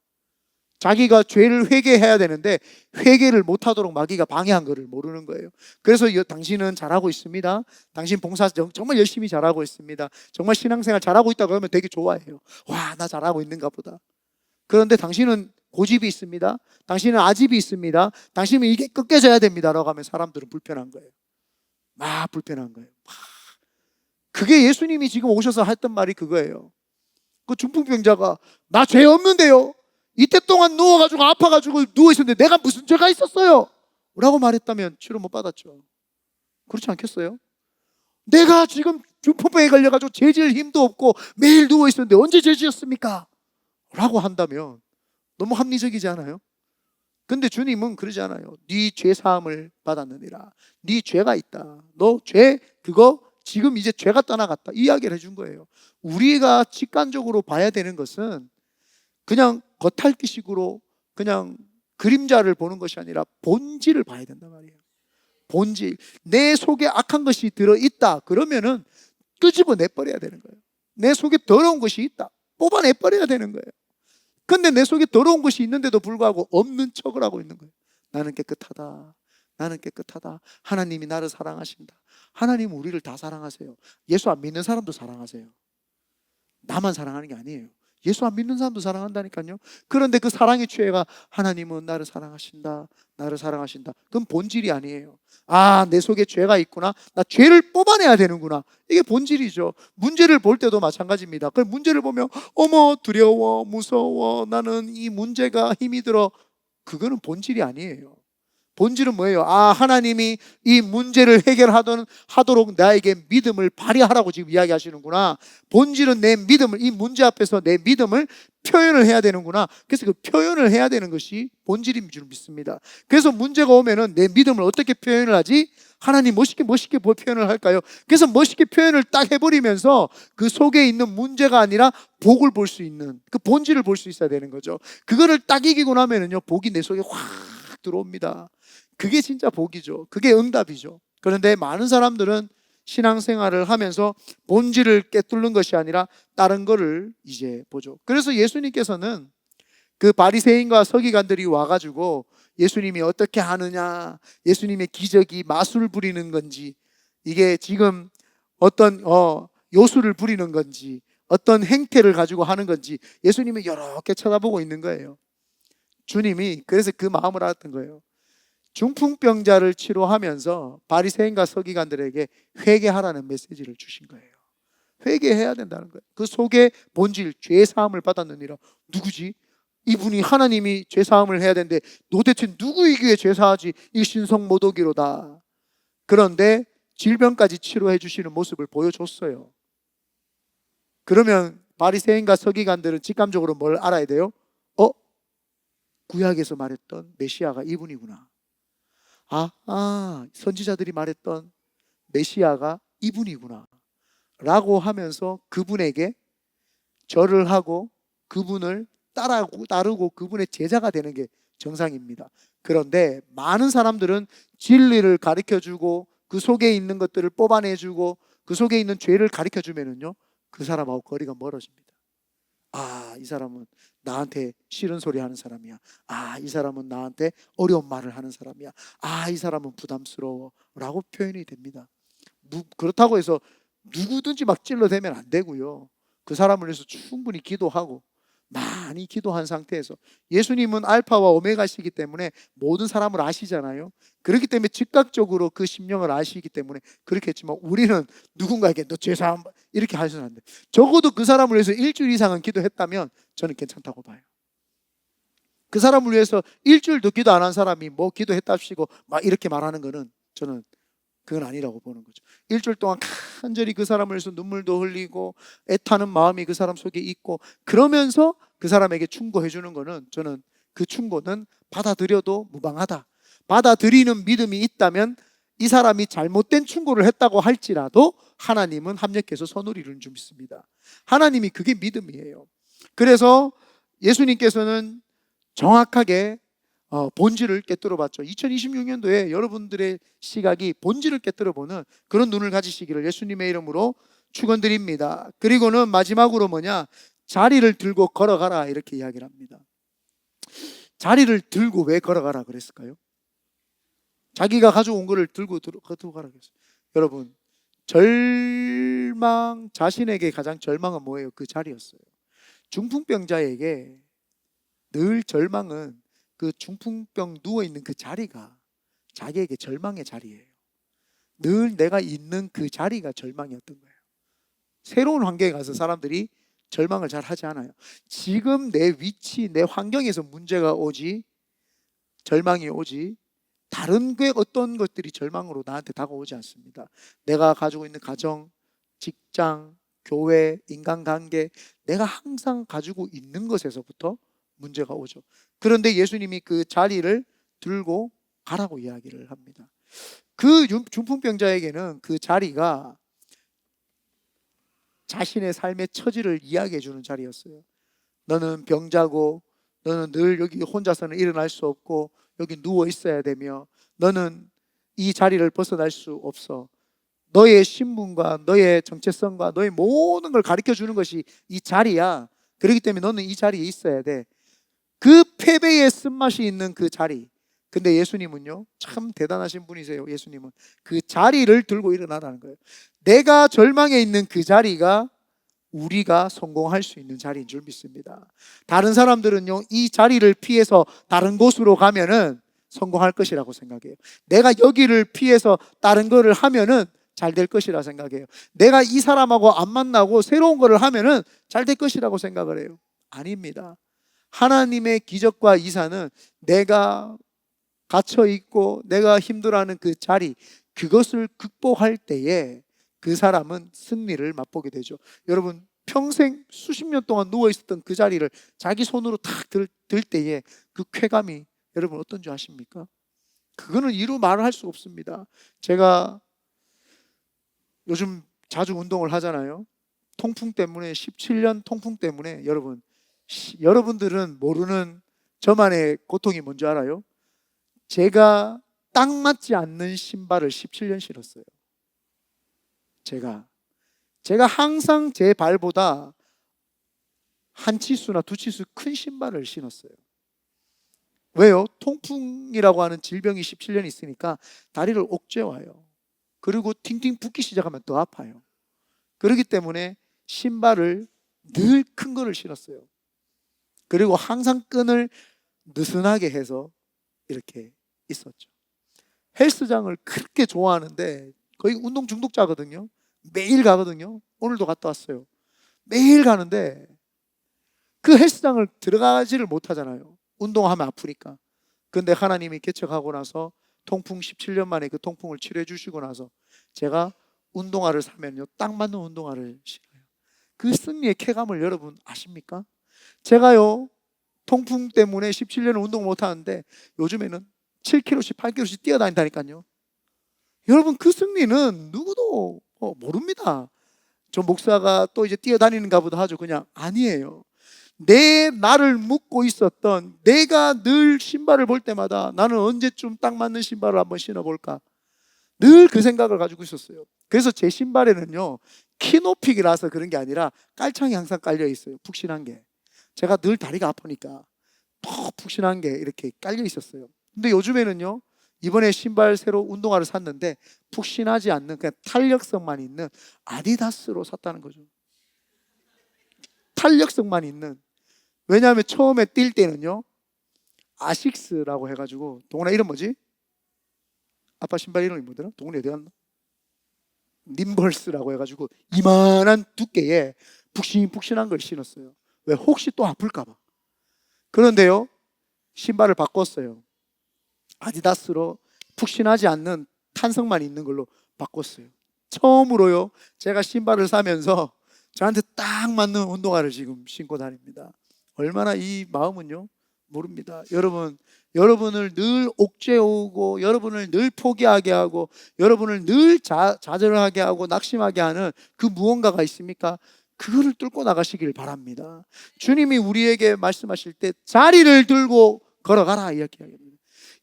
Speaker 1: 자기가 죄를 회개해야 되는데 회개를 못하도록 마귀가 방해한 것을 모르는 거예요. 그래서 당신은 잘하고 있습니다. 당신 봉사 정말 열심히 잘하고 있습니다. 정말 신앙생활 잘하고 있다고 하면 되게 좋아해요. 와, 나 잘하고 있는가 보다. 그런데 당신은 고집이 있습니다. 당신은 아집이 있습니다. 당신은 이게 꺾여져야 됩니다 라고 하면 사람들은 불편한 거예요. 불편한 거예요. 그게 예수님이 지금 오셔서 했던 말이 그거예요. 그 중풍병자가 나 죄 없는데요, 이때 동안 누워가지고 아파가지고 누워있었는데 내가 무슨 죄가 있었어요? 라고 말했다면 치료 못 받았죠. 그렇지 않겠어요? 내가 지금 중풍병에 걸려가지고 재질 힘도 없고 매일 누워있었는데 언제 재지었습니까? 라고 한다면 너무 합리적이지 않아요? 근데 주님은 그러지 않아요. 네 죄사함을 받았느니라. 네 죄가 있다. 너 죄 그거 지금 이제 죄가 떠나갔다. 이야기를 해준 거예요. 우리가 직관적으로 봐야 되는 것은 그냥 겉핥기식으로 그냥 그림자를 보는 것이 아니라 본질을 봐야 된단 말이에요. 본질. 내 속에 악한 것이 들어있다. 그러면은 끄집어 내버려야 되는 거예요. 내 속에 더러운 것이 있다. 뽑아내버려야 되는 거예요. 근데 내 속에 더러운 것이 있는데도 불구하고 없는 척을 하고 있는 거예요. 나는 깨끗하다. 나는 깨끗하다. 하나님이 나를 사랑하신다. 하나님은 우리를 다 사랑하세요. 예수 안 믿는 사람도 사랑하세요. 나만 사랑하는 게 아니에요. 예수 안 믿는 사람도 사랑한다니까요. 그런데 그 사랑의 취해가 하나님은 나를 사랑하신다. 나를 사랑하신다. 그건 본질이 아니에요. 아, 내 속에 죄가 있구나. 나 죄를 뽑아내야 되는구나. 이게 본질이죠. 문제를 볼 때도 마찬가지입니다. 그 문제를 보면 어머 두려워 무서워 나는 이 문제가 힘이 들어. 그거는 본질이 아니에요. 본질은 뭐예요? 아, 하나님이 이 문제를 하도록 나에게 믿음을 발휘하라고 지금 이야기하시는구나. 본질은 내 믿음을, 이 문제 앞에서 내 믿음을 표현을 해야 되는구나. 그래서 그 표현을 해야 되는 것이 본질인 줄 믿습니다. 그래서 문제가 오면은 내 믿음을 어떻게 표현을 하지? 하나님 멋있게 표현을 할까요? 그래서 멋있게 표현을 딱 해버리면서 그 속에 있는 문제가 아니라 복을 볼 수 있는 그 본질을 볼 수 있어야 되는 거죠. 그거를 딱 이기고 나면은요, 복이 내 속에 확 들어옵니다. 그게 진짜 복이죠. 그게 응답이죠. 그런데 많은 사람들은 신앙생활을 하면서 본질을 꿰뚫는 것이 아니라 다른 거를 이제 보죠. 그래서 예수님께서는 그 바리새인과 서기관들이 와가지고 예수님이 어떻게 하느냐, 예수님의 기적이 마술 부리는 건지, 이게 지금 어떤 요술을 부리는 건지, 어떤 행태를 가지고 하는 건지 예수님이 여러 개 쳐다보고 있는 거예요. 주님이 그래서 그 마음을 알았던 거예요. 중풍병자를 치료하면서 바리새인과 서기관들에게 회개하라는 메시지를 주신 거예요. 회개해야 된다는 거예요. 그 속에 본질, 죄사함을 받았느니라. 누구지? 이분이 하나님이 죄사함을 해야 되는데 도대체 누구이기에 죄사하지? 이 신성모독이로다. 그런데 질병까지 치료해 주시는 모습을 보여줬어요. 그러면 바리새인과 서기관들은 직감적으로 뭘 알아야 돼요? 구약에서 말했던 메시아가 이분이구나. 선지자들이 말했던 메시아가 이분이구나 라고 하면서 그분에게 절을 하고 그분을 따르고 그분의 제자가 되는 게 정상입니다. 그런데 많은 사람들은 진리를 가르쳐주고 그 속에 있는 것들을 뽑아내주고 그 속에 있는 죄를 가르쳐주면은요, 그 사람하고 거리가 멀어집니다. 이 사람은 나한테 싫은 소리 하는 사람이야. 이 사람은 나한테 어려운 말을 하는 사람이야. 이 사람은 부담스러워 라고 표현이 됩니다. 그렇다고 해서 누구든지 막 찔러대면 안 되고요. 그 사람을 위해서 충분히 기도하고 많이 기도한 상태에서, 예수님은 알파와 오메가시기 때문에 모든 사람을 아시잖아요. 그렇기 때문에 즉각적으로 그 심령을 아시기 때문에 그렇게 했지만 우리는 누군가에게 너 죄사함 이렇게 하셔서는 안 돼요. 적어도 그 사람을 위해서 일주일 이상은 기도했다면 저는 괜찮다고 봐요. 그 사람을 위해서 일주일도 기도 안 한 사람이 뭐 기도했답시고 막 이렇게 말하는 거는 저는 그건 아니라고 보는 거죠. 일주일 동안 간절히 그 사람을 위해서 눈물도 흘리고 애타는 마음이 그 사람 속에 있고 그러면서 그 사람에게 충고해 주는 거는, 저는 그 충고는 받아들여도 무방하다. 받아들이는 믿음이 있다면 이 사람이 잘못된 충고를 했다고 할지라도 하나님은 합력해서 선을 이루는 줄 믿습니다. 하나님이 그게 믿음이에요. 그래서 예수님께서는 정확하게 본질을 깨뜨려 봤죠. 2026년도에 여러분들의 시각이 본질을 깨뜨려 보는 그런 눈을 가지시기를 예수님의 이름으로 축원드립니다. 그리고는 마지막으로 자리를 들고 걸어가라 이렇게 이야기를 합니다. 자리를 들고 왜 걸어가라 그랬을까요? 자기가 가져온 거를 들고 가라 그랬어요. 여러분, 자신에게 가장 절망은 뭐예요? 그 자리였어요. 중풍병자에게 늘 절망은 그 중풍병 누워있는 그 자리가 자기에게 절망의 자리예요. 늘 내가 있는 그 자리가 절망이었던 거예요. 새로운 환경에 가서 사람들이 절망을 잘 하지 않아요. 지금 내 위치, 내 환경에서 문제가 오지, 절망이 오지, 다른 게 어떤 것들이 절망으로 나한테 다가오지 않습니다. 내가 가지고 있는 가정, 직장, 교회, 인간관계, 내가 항상 가지고 있는 것에서부터 문제가 오죠. 그런데 예수님이 그 자리를 들고 가라고 이야기를 합니다. 그 중풍병자에게는 그 자리가 자신의 삶의 처지를 이야기해 주는 자리였어요. 너는 병자고, 너는 늘 여기 혼자서는 일어날 수 없고 여기 누워 있어야 되며, 너는 이 자리를 벗어날 수 없어. 너의 신분과 너의 정체성과 너의 모든 걸 가르쳐 주는 것이 이 자리야. 그렇기 때문에 너는 이 자리에 있어야 돼. 그 패배의 쓴맛이 있는 그 자리. 근데 예수님은요, 참 대단하신 분이세요. 예수님은 그 자리를 들고 일어나라는 거예요. 내가 절망에 있는 그 자리가 우리가 성공할 수 있는 자리인 줄 믿습니다. 다른 사람들은요, 이 자리를 피해서 다른 곳으로 가면은 성공할 것이라고 생각해요. 내가 여기를 피해서 다른 거를 하면은 잘 될 것이라 생각해요. 내가 이 사람하고 안 만나고 새로운 거를 하면은 잘 될 것이라고 생각을 해요. 아닙니다. 하나님의 기적과 이사는 내가 갇혀 있고 내가 힘들어하는 그 자리, 그것을 극복할 때에 그 사람은 승리를 맛보게 되죠. 여러분, 평생 수십 년 동안 누워 있었던 그 자리를 자기 손으로 탁 들 때에 그 쾌감이 여러분 어떤 줄 아십니까? 그거는 이루 말을 할 수 없습니다. 제가 요즘 자주 운동을 하잖아요. 통풍 때문에, 17년 통풍 때문에 여러분들은 모르는 저만의 고통이 뭔지 알아요? 제가 딱 맞지 않는 신발을 17년 신었어요. 제가 항상 제 발보다 한 치수나 두 치수 큰 신발을 신었어요. 왜요? 통풍이라고 하는 질병이 17년 있으니까 다리를 옥죄와요. 그리고 팅팅 붓기 시작하면 더 아파요. 그렇기 때문에 신발을 늘 큰 거를 신었어요. 그리고 항상 끈을 느슨하게 해서 이렇게 있었죠. 헬스장을 그렇게 좋아하는데 거의 운동 중독자거든요. 매일 가거든요. 오늘도 갔다 왔어요. 매일 가는데 그 헬스장을 들어가지를 못하잖아요. 운동하면 아프니까. 근데 하나님이 개척하고 나서 통풍 17년 만에 그 통풍을 치료해 주시고 나서 제가 운동화를 사면요, 딱 맞는 운동화를 신어요. 그 승리의 쾌감을 여러분 아십니까? 제가요, 통풍 때문에 17년을 운동 못 하는데 요즘에는 7km씩 8km씩 뛰어다닌다니까요. 여러분, 그 승리는 누구도 모릅니다. 저 목사가 또 이제 뛰어다니는가 보다 하죠. 그냥 아니에요. 내 나를 묶고 있었던, 내가 늘 신발을 볼 때마다 나는 언제쯤 딱 맞는 신발을 한번 신어볼까, 늘 그 생각을 가지고 있었어요. 그래서 제 신발에는요, 키 높이라서 그런 게 아니라 깔창이 항상 깔려 있어요. 푹신한 게. 제가 늘 다리가 아프니까 더 푹신한 게 이렇게 깔려 있었어요. 근데 요즘에는요, 이번에 신발 새로 운동화를 샀는데 푹신하지 않는, 그냥 탄력성만 있는 아디다스로 샀다는 거죠. 탄력성만 있는. 왜냐하면 처음에 뛸 때는요, 아식스라고 해가지고, 동훈아 이름 뭐지? 아빠 신발 이름이 뭐더라? 동훈이 어디 갔나? 님벌스라고 해가지고 이만한 두께에 푹신푹신한 걸 신었어요. 왜? 혹시 또 아플까봐. 그런데요, 신발을 바꿨어요. 아디다스로 푹신하지 않는 탄성만 있는 걸로 바꿨어요. 처음으로요, 제가 신발을 사면서 저한테 딱 맞는 운동화를 지금 신고 다닙니다. 얼마나 이 마음은요, 모릅니다. 여러분을 늘 옥죄오고, 여러분을 늘 포기하게 하고, 여러분을 늘 좌절하게 하고 낙심하게 하는 그 무언가가 있습니까? 그거를 뚫고 나가시길 바랍니다. 주님이 우리에게 말씀하실 때 자리를 들고 걸어가라 이야기합니다.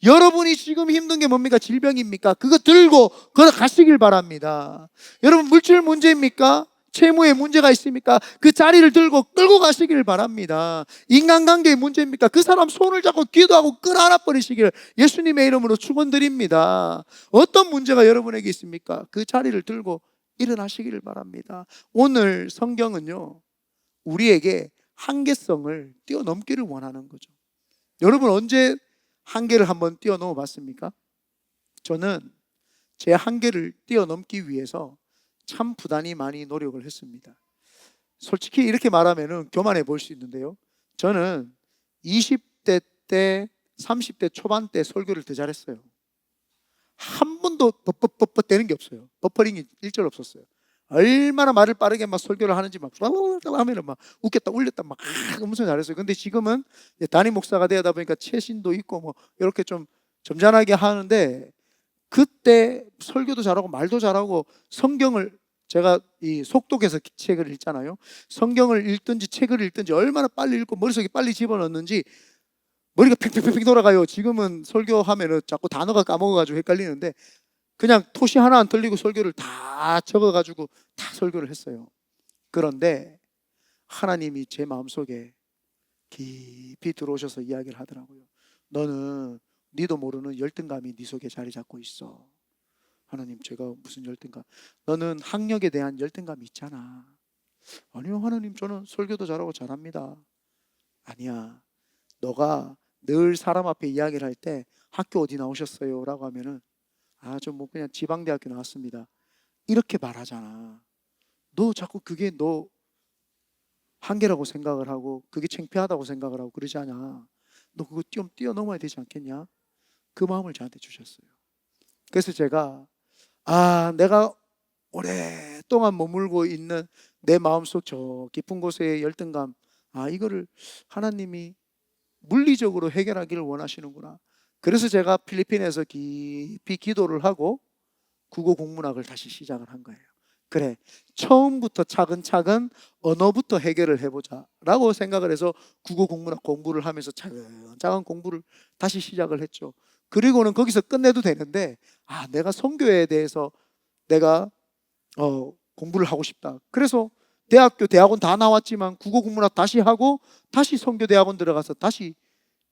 Speaker 1: 여러분이 지금 힘든 게 뭡니까? 질병입니까? 그거 들고 걸어가시길 바랍니다. 여러분, 물질 문제입니까? 채무에 문제가 있습니까? 그 자리를 들고 끌고 가시길 바랍니다. 인간관계의 문제입니까? 그 사람 손을 잡고 기도하고 끌어안아 버리시길 예수님의 이름으로 축원드립니다. 어떤 문제가 여러분에게 있습니까? 그 자리를 들고 일어나시기를 바랍니다. 오늘 성경은요, 우리에게 한계성을 뛰어넘기를 원하는 거죠. 여러분, 언제 한계를 한번 뛰어넘어 봤습니까? 저는 제 한계를 뛰어넘기 위해서 참 부단히 많이 노력을 했습니다. 솔직히 이렇게 말하면 교만해 보일 수 있는데요, 저는 20대 때 30대 초반 때 설교를 더 잘했어요. 한 번도 뻣뻣뻣뻣 되는 게 없어요. 버퍼링이 일절 없었어요. 얼마나 말을 빠르게 막 설교를 하는지 막 하면은 막 웃겠다 울렸다 막 엄청 잘했어요. 근데 지금은 이제 담임 목사가 되다 보니까 최신도 있고 뭐 이렇게 좀 점잖하게 하는데, 그때 설교도 잘하고 말도 잘하고 성경을, 제가 이 속독해서 책을 읽잖아요. 성경을 읽든지 책을 읽든지 얼마나 빨리 읽고 머릿속에 빨리 집어넣는지 머리가 팽팽팽팽 돌아가요. 지금은 설교하면은 자꾸 단어가 까먹어가지고 헷갈리는데 그냥 토시 하나 안 틀리고 설교를 다 적어가지고 다 설교를 했어요. 그런데 하나님이 제 마음속에 깊이 들어오셔서 이야기를 하더라고요. 너는 니도 모르는 열등감이 네 속에 자리 잡고 있어. 하나님, 제가 무슨 열등감? 너는 학력에 대한 열등감이 있잖아. 아니요 하나님, 저는 설교도 잘하고 잘합니다. 아니야, 너가 늘 사람 앞에 이야기를 할 때 학교 어디 나오셨어요? 라고 하면은 저 뭐 그냥 지방대학교 나왔습니다, 이렇게 말하잖아. 너 자꾸 그게 너 한계라고 생각을 하고 그게 창피하다고 생각을 하고 그러지 않냐. 너 그거 좀 뛰어넘어야 되지 않겠냐. 그 마음을 저한테 주셨어요. 그래서 제가 내가 오랫동안 머물고 있는 내 마음속 저 깊은 곳의 열등감, 이거를 하나님이 물리적으로 해결하기를 원하시는구나. 그래서 제가 필리핀에서 깊이 기도를 하고 국어 국문학을 다시 시작을 한 거예요. 그래, 처음부터 차근차근 언어부터 해결을 해보자 라고 생각을 해서 국어 국문학 공부를 하면서 차근차근 공부를 다시 시작을 했죠. 그리고는 거기서 끝내도 되는데 내가 선교에 대해서 내가 공부를 하고 싶다. 그래서 대학교 대학원 다 나왔지만 국어 국문학 다시 하고 다시 선교대학원 들어가서 다시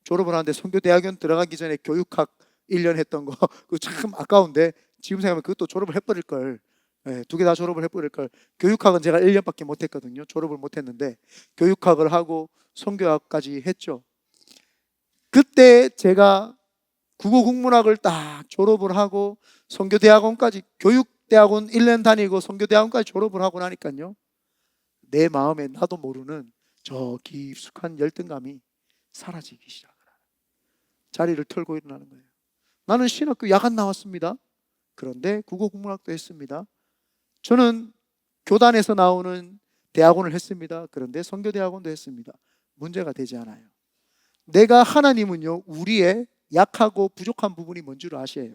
Speaker 1: 졸업을 하는데, 선교대학원 들어가기 전에 교육학 1년 했던 거 그거 참 아까운데 지금 생각하면 그것도 졸업을 해버릴 걸. 두 개 다 졸업을 해버릴 걸. 교육학은 제가 1년밖에 못했거든요. 졸업을 못했는데 교육학을 하고 선교학까지 했죠. 그때 제가 국어 국문학을 딱 졸업을 하고 선교대학원까지, 교육대학원 1년 다니고 선교대학원까지 졸업을 하고 나니까요, 내 마음에 나도 모르는 저 깊숙한 열등감이 사라지기 시작을 하는, 자리를 털고 일어나는 거예요. 나는 신학교 야간 나왔습니다. 그런데 국어 국문학도 했습니다. 저는 교단에서 나오는 대학원을 했습니다. 그런데 선교대학원도 했습니다. 문제가 되지 않아요. 내가, 하나님은요 우리의 약하고 부족한 부분이 뭔 줄 아셔요.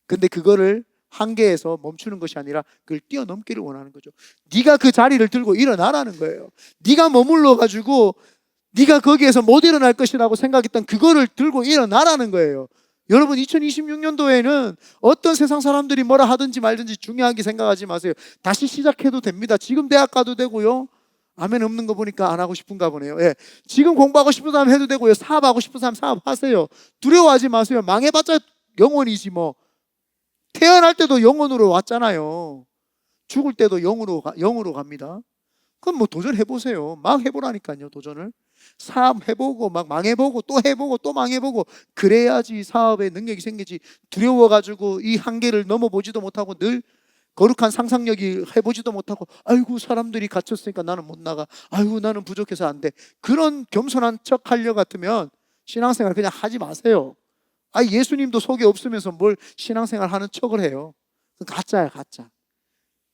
Speaker 1: 근데 그거를 한계에서 멈추는 것이 아니라 그걸 뛰어넘기를 원하는 거죠. 네가 그 자리를 들고 일어나라는 거예요. 네가 머물러 가지고 네가 거기에서 못 일어날 것이라고 생각했던 그거를 들고 일어나라는 거예요. 여러분, 2026년도에는 어떤 세상 사람들이 뭐라 하든지 말든지 중요하게 생각하지 마세요. 다시 시작해도 됩니다. 지금 대학 가도 되고요. 아멘 없는 거 보니까 안 하고 싶은가 보네요. 지금 공부하고 싶은 사람 해도 되고요. 사업하고 싶은 사람 사업하세요. 두려워하지 마세요. 망해봤자 영원이지 뭐. 태어날 때도 영원으로 왔잖아요. 죽을 때도 영으로 갑니다. 그럼 뭐 도전해보세요. 막 해보라니까요, 도전을. 사업 해보고 막 망해보고 또 해보고 또 망해보고, 그래야지 사업에 능력이 생기지. 두려워가지고 이 한계를 넘어보지도 못하고 늘 거룩한 상상력이 해보지도 못하고, 아이고 사람들이 갇혔으니까 나는 못 나가, 아이고 나는 부족해서 안 돼, 그런 겸손한 척 하려 같으면 신앙생활 그냥 하지 마세요. 예수님도 속에 없으면서 뭘 신앙생활 하는 척을 해요. 가짜야, 가짜.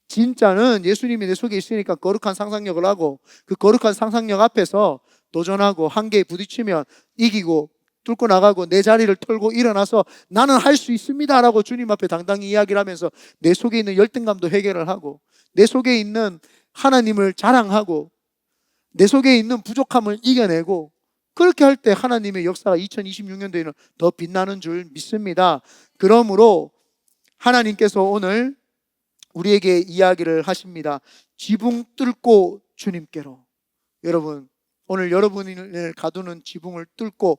Speaker 1: 진짜는 예수님이 내 속에 있으니까 거룩한 상상력을 하고, 그 거룩한 상상력 앞에서 도전하고 한계에 부딪히면 이기고 뚫고 나가고 내 자리를 털고 일어나서 나는 할 수 있습니다 라고 주님 앞에 당당히 이야기를 하면서 내 속에 있는 열등감도 해결을 하고, 내 속에 있는 하나님을 자랑하고, 내 속에 있는 부족함을 이겨내고, 그렇게 할 때 하나님의 역사가 2026년도에는 더 빛나는 줄 믿습니다. 그러므로 하나님께서 오늘 우리에게 이야기를 하십니다. 지붕 뚫고 주님께로. 여러분, 오늘 여러분을 가두는 지붕을 뚫고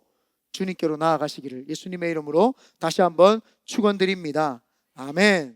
Speaker 1: 주님께로 나아가시기를 예수님의 이름으로 다시 한번 축원드립니다. 아멘.